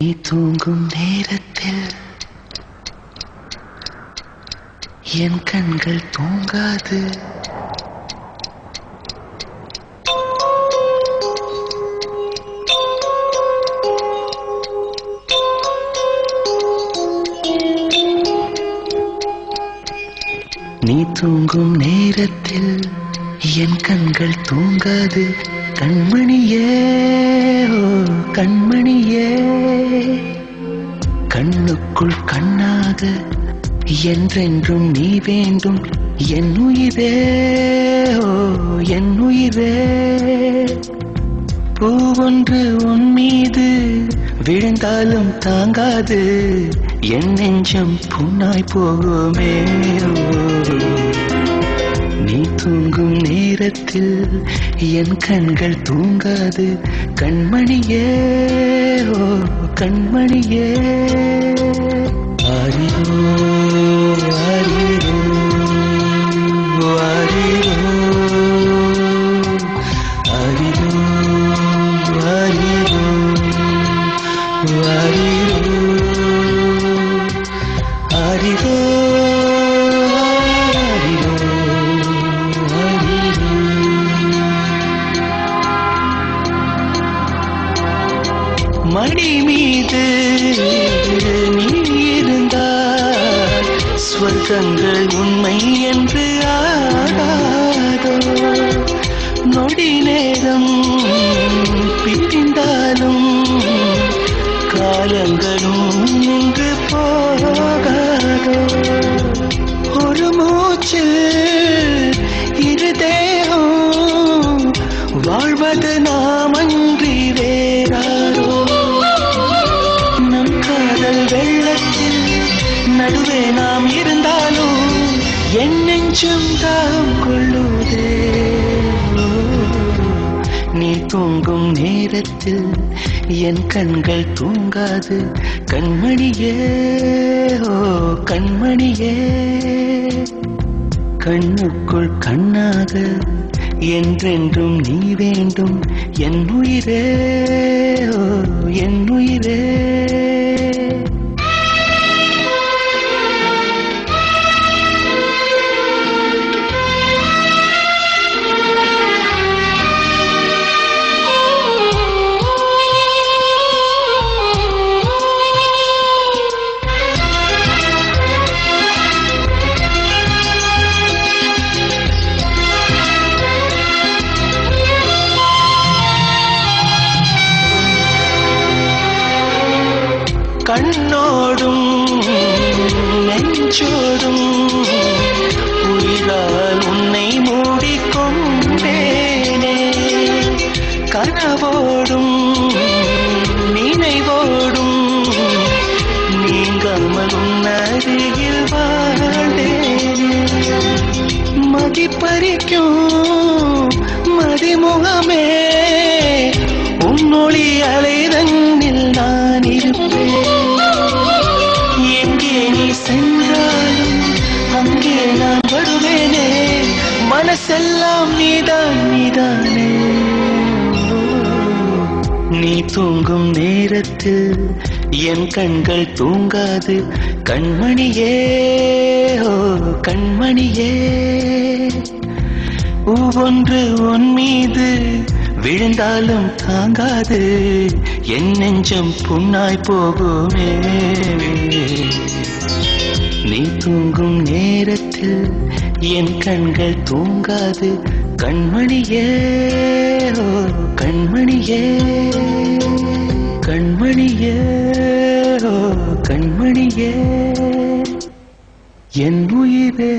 நீ தூங்கும் நேரத்தில் என் கண்கள் தூங்காது. நீ தூங்கும் நேரத்தில் என் கண்கள் தூங்காது. கண்மணியே ஓ கண்மணியே, கண்ணுக்குள் கண்ணாக என்றென்றும் நீ வேண்டும். என் உயிரே ஓ என் உயிரே, பூவொன்று உன் மீது விழுந்தாலும் தாங்காது. என் நெஞ்சம் புண்ணாய் போகுமே. நீ தூங்கும் நேரத்தில் என் கண்கள் தூங்காது. கண்மணியே ஓ கண்மணியே, ஆரிரோ ஆரிரோ ஆரிரோ ஆரிரோ ஆரிரோ ஆரிரோ ஆரிரோ. மடி மீது நீ இருந்தால் ஸ்வர்க்கங்கள் உண்மை என்று ஆகாதோ. நொடி நேரம் பிரிந்தாலும் காலங்களும் நின்று போகாதோ. ஒரு மூச்சு இரு தேகம் வாழ்வது நாம் அன்றி வேறாரோ. நம் காதல் வெள்ளத்தில் நடுவே நாம் இருந்தாலும் என் நெஞ்சம் தாம் கொள்ளுதே. நீ தூங்கும் நேரத்தில் என் கண்கள் தூங்காது. கண்மணியே ஓ கண்மணியே, கண்ணுக்குள் கண்ணாக என்றென்றும் நீ வேண்டும். என் உயிரே ஓ என் உயிரே. கண்ணோடும் நெஞ்சோடும் உயிரால் உன்னை மூடிக்கொண்டேனே. கனவோடும் நினைவோடும் நீங்காமல் உன் அருகில் வாழ்ந்தேனே. மதிப்பறிக்கும் மதிமுகமே, உன்னொளி அலைதன்னில் நான் இருப்பேன். எங்கே நீ சென்றாலும் அங்கே நான் வருவேனே. மனசெல்லாம் நீதான் நீதானே. நீ தூங்கும் நேரத்தில் என் கண்கள் தூங்காது. கண்மணியே ஓ கண்மணியே, ஒவ்வொன்று உன் மீது விழுந்தாலும் தாங்காது. என் நெஞ்சம் புண்ணாய் போகுமே. நீ தூங்கும் நேரத்தில் என் கண்கள் தூங்காது. கண்மணியே ஓ கண்மணியே, கண்மணியே ஓ கண்மணியே, என் உயிரே.